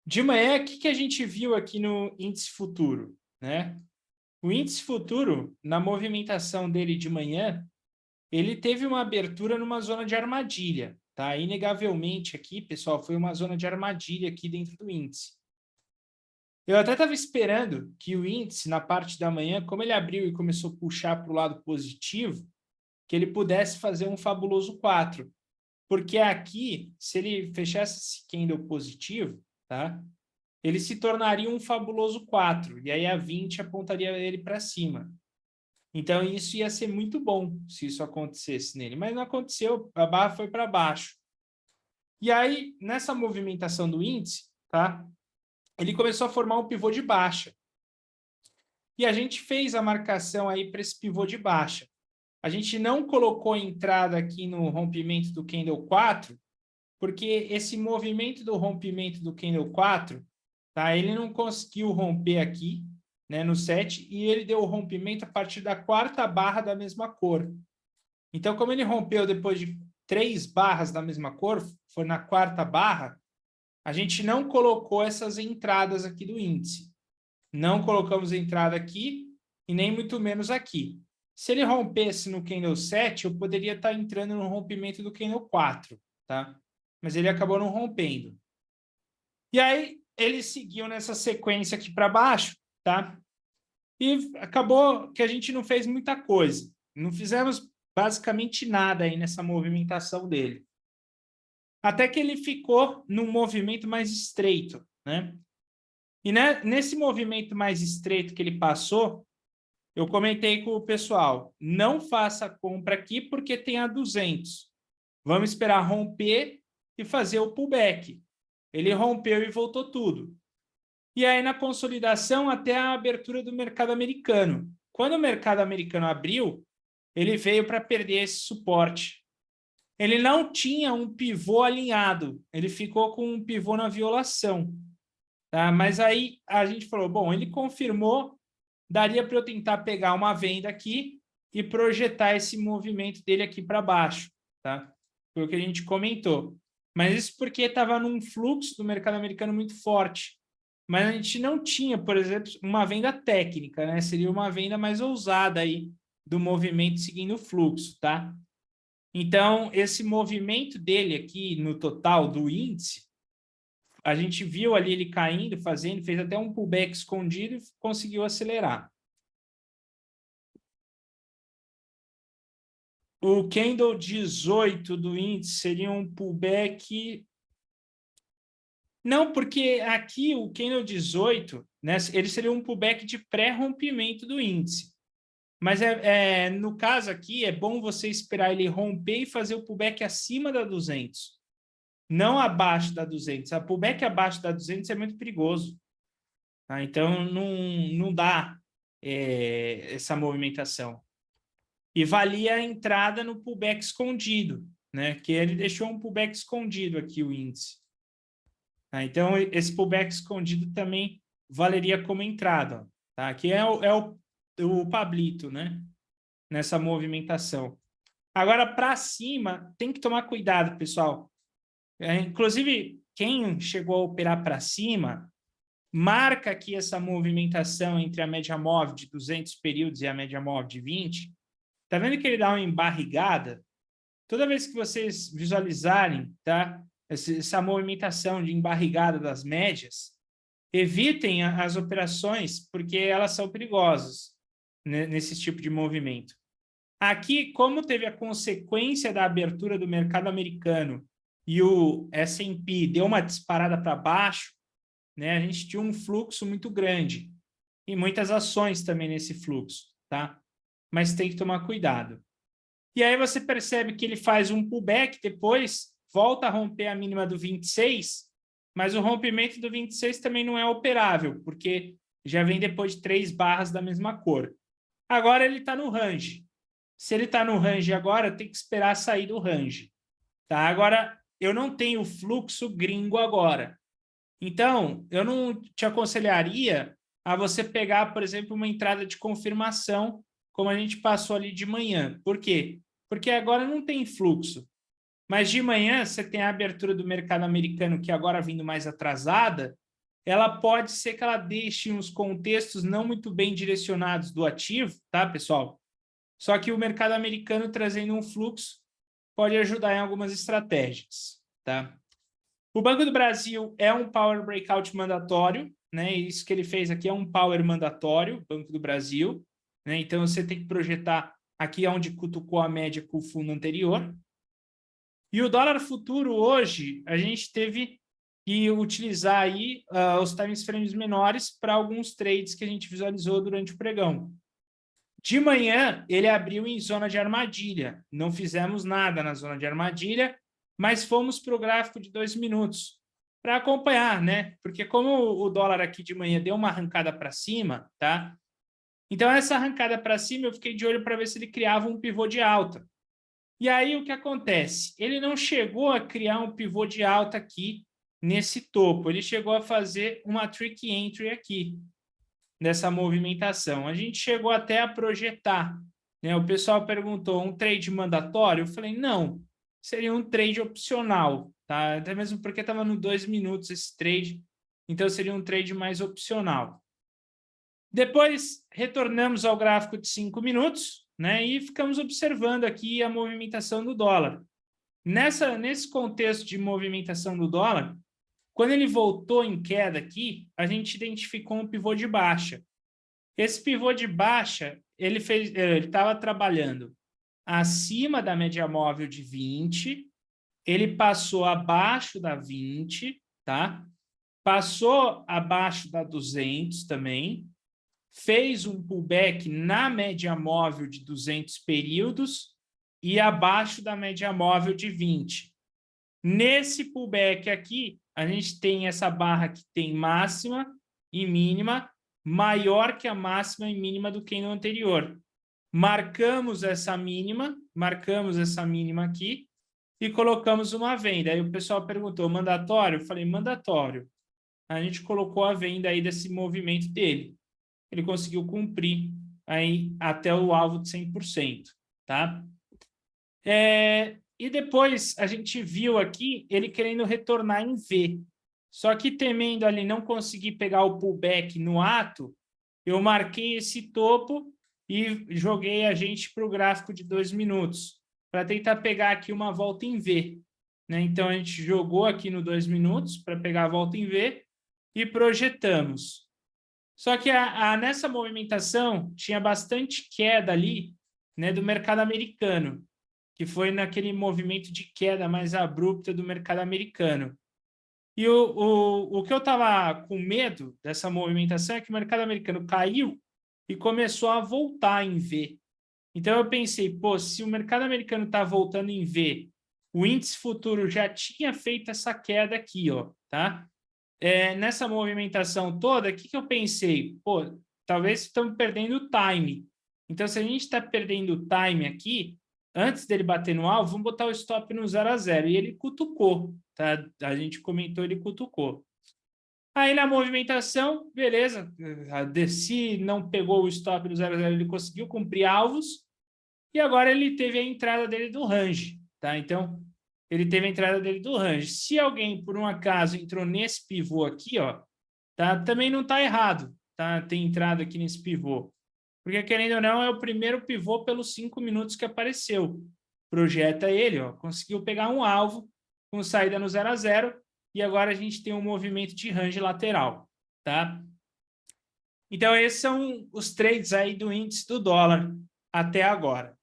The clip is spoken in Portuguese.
De manhã, o que a gente viu aqui no índice futuro, né? O índice futuro, na movimentação dele de manhã, ele teve uma abertura numa zona de armadilha, tá? Inegavelmente aqui, pessoal, foi uma zona de armadilha aqui dentro do índice. Eu até estava esperando que o índice, na parte da manhã, como ele abriu e começou a puxar para o lado positivo, que ele pudesse fazer um fabuloso 4. Porque aqui, se ele fechasse esse candle positivo, tá? Ele se tornaria um fabuloso 4, e aí a 20 apontaria ele para cima. Então, isso ia ser muito bom se isso acontecesse nele, mas não aconteceu, a barra foi para baixo. E aí, nessa movimentação do índice, tá? Ele começou a formar um pivô de baixa. E a gente fez a marcação aí para esse pivô de baixa. A gente não colocou entrada aqui no rompimento do candle 4, porque esse movimento do rompimento do candle 4, tá? Ele não conseguiu romper aqui, né, no 7, e ele deu o rompimento a partir da quarta barra da mesma cor. Então, como ele rompeu depois de 3 barras da mesma cor, foi na quarta barra, a gente não colocou essas entradas aqui do índice. Não colocamos entrada aqui e nem muito menos aqui. Se ele rompesse no candle 7, eu poderia estar entrando no rompimento do candle 4, tá? Mas ele acabou não rompendo. E aí, ele seguiu nessa sequência aqui para baixo, tá? E acabou que a gente não fez muita coisa. Não fizemos basicamente nada aí nessa movimentação dele. Até que ele ficou num movimento mais estreito, né? E nesse movimento mais estreito que ele passou, eu comentei com o pessoal, não faça compra aqui porque tem a 200. Vamos esperar romper e fazer o pullback. Ele rompeu e voltou tudo. E aí, na consolidação, até a abertura do mercado americano. Quando o mercado americano abriu, ele veio para perder esse suporte. Ele não tinha um pivô alinhado, ele ficou com um pivô na violação. Tá? Mas aí a gente falou, bom, ele confirmou, daria para eu tentar pegar uma venda aqui e projetar esse movimento dele aqui para baixo. Tá? Foi o que a gente comentou. Mas isso porque estava num fluxo do mercado americano muito forte. Mas a gente não tinha, por exemplo, uma venda técnica, né? Seria uma venda mais ousada aí do movimento seguindo o fluxo, tá? Então, esse movimento dele aqui no total do índice, a gente viu ali ele caindo, fazendo, fez até um pullback escondido e conseguiu acelerar. O candle 18 do índice seria um pullback. Não, porque aqui o candle 18, né, ele seria um pullback de pré-rompimento do índice. Mas no caso aqui, é bom você esperar ele romper e fazer o pullback acima da 200, não abaixo da 200. A pullback abaixo da 200 é muito perigoso. Tá? Então, não dá essa movimentação. E valia a entrada no pullback escondido, né? Que ele deixou um pullback escondido aqui, o índice. Tá? Então, esse pullback escondido também valeria como entrada. Tá? Aqui é o Pablito, né? Nessa movimentação. Agora, para cima, tem que tomar cuidado, pessoal. Inclusive, quem chegou a operar para cima, marca aqui essa movimentação entre a média móvel de 200 períodos e a média móvel de 20. Tá vendo que ele dá uma embarrigada? Toda vez que vocês visualizarem, tá? Essa movimentação de embarrigada das médias, evitem as operações, porque elas são perigosas nesse tipo de movimento. Aqui, como teve a consequência da abertura do mercado americano e o S&P deu uma disparada para baixo, né, a gente tinha um fluxo muito grande e muitas ações também nesse fluxo, tá? Mas tem que tomar cuidado. E aí você percebe que ele faz um pullback depois, volta a romper a mínima do 26, mas o rompimento do 26 também não é operável, porque já vem depois de 3 barras da mesma cor. Agora ele está no range. Se ele está no range agora, tem que esperar sair do range. Tá? Agora, eu não tenho fluxo gringo agora. Então, eu não te aconselharia a você pegar, por exemplo, uma entrada de confirmação, como a gente passou ali de manhã. Por quê? Porque agora não tem fluxo. Mas de manhã você tem a abertura do mercado americano, que agora vindo mais atrasada, ela pode ser que ela deixe uns contextos não muito bem direcionados do ativo, tá, pessoal? Só que o mercado americano trazendo um fluxo pode ajudar em algumas estratégias, tá? O Banco do Brasil é um Power Breakout mandatório, né? Isso que ele fez aqui é um Power mandatório, Banco do Brasil, né? Então, você tem que projetar aqui onde cutucou a média com o fundo anterior. E o dólar futuro hoje, a gente teve que utilizar aí os time frames menores para alguns trades que a gente visualizou durante o pregão. De manhã, ele abriu em zona de armadilha. Não fizemos nada na zona de armadilha, mas fomos para o gráfico de 2 minutos para acompanhar, né? Porque como o dólar aqui de manhã deu uma arrancada para cima, tá? Então, essa arrancada para cima, eu fiquei de olho para ver se ele criava um pivô de alta. E aí, o que acontece? Ele não chegou a criar um pivô de alta aqui nesse topo. Ele chegou a fazer uma trick entry aqui, nessa movimentação. A gente chegou até a projetar, né? O pessoal perguntou, um trade mandatório? Eu falei, não, seria um trade opcional, tá? Até mesmo porque estava no 2 minutos esse trade, então seria um trade mais opcional. Depois, retornamos ao gráfico de 5 minutos, né? E ficamos observando aqui a movimentação do dólar. Nesse contexto de movimentação do dólar, quando ele voltou em queda aqui, a gente identificou um pivô de baixa. Esse pivô de baixa, ele estava trabalhando acima da média móvel de 20, ele passou abaixo da 20, tá? Passou abaixo da 200 também, fez um pullback na média móvel de 200 períodos e abaixo da média móvel de 20. Nesse pullback aqui, a gente tem essa barra que tem máxima e mínima, maior que a máxima e mínima do que no anterior. Marcamos essa mínima aqui e colocamos uma venda. Aí o pessoal perguntou, mandatório? Eu falei, mandatório. A gente colocou a venda aí desse movimento dele. Ele conseguiu cumprir aí até o alvo de 100%, tá? E depois a gente viu aqui ele querendo retornar em V. Só que temendo ali não conseguir pegar o pullback no ato, eu marquei esse topo e joguei a gente para o gráfico de 2 minutos, para tentar pegar aqui uma volta em V, né? Então, a gente jogou aqui no 2 minutos para pegar a volta em V e projetamos. Só que nessa movimentação tinha bastante queda ali, né, do mercado americano, que foi naquele movimento de queda mais abrupta do mercado americano. E o que eu estava com medo dessa movimentação é que o mercado americano caiu e começou a voltar em V. Então, eu pensei, pô, se o mercado americano está voltando em V, o índice futuro já tinha feito essa queda aqui, ó, tá? Nessa movimentação toda, o que eu pensei? Pô, talvez estamos perdendo o time. Então, se a gente está perdendo o time aqui, antes dele bater no alvo, vamos botar o stop no 0 a 0. E ele cutucou, tá? A gente comentou, ele cutucou. Aí, na movimentação, beleza, a Desci não pegou o stop no 0 a 0, ele conseguiu cumprir alvos, e agora ele teve a entrada dele do range, tá? Então, ele teve a entrada dele do range. Se alguém, por um acaso, entrou nesse pivô aqui, ó, tá? Também não está errado, tá? Tem entrado aqui nesse pivô. Porque, querendo ou não, é o primeiro pivô pelos 5 minutos que apareceu. Projeta ele, ó, conseguiu pegar um alvo com saída no 0 a 0 e agora a gente tem um movimento de range lateral, tá? Então, esses são os trades aí do índice do dólar até agora.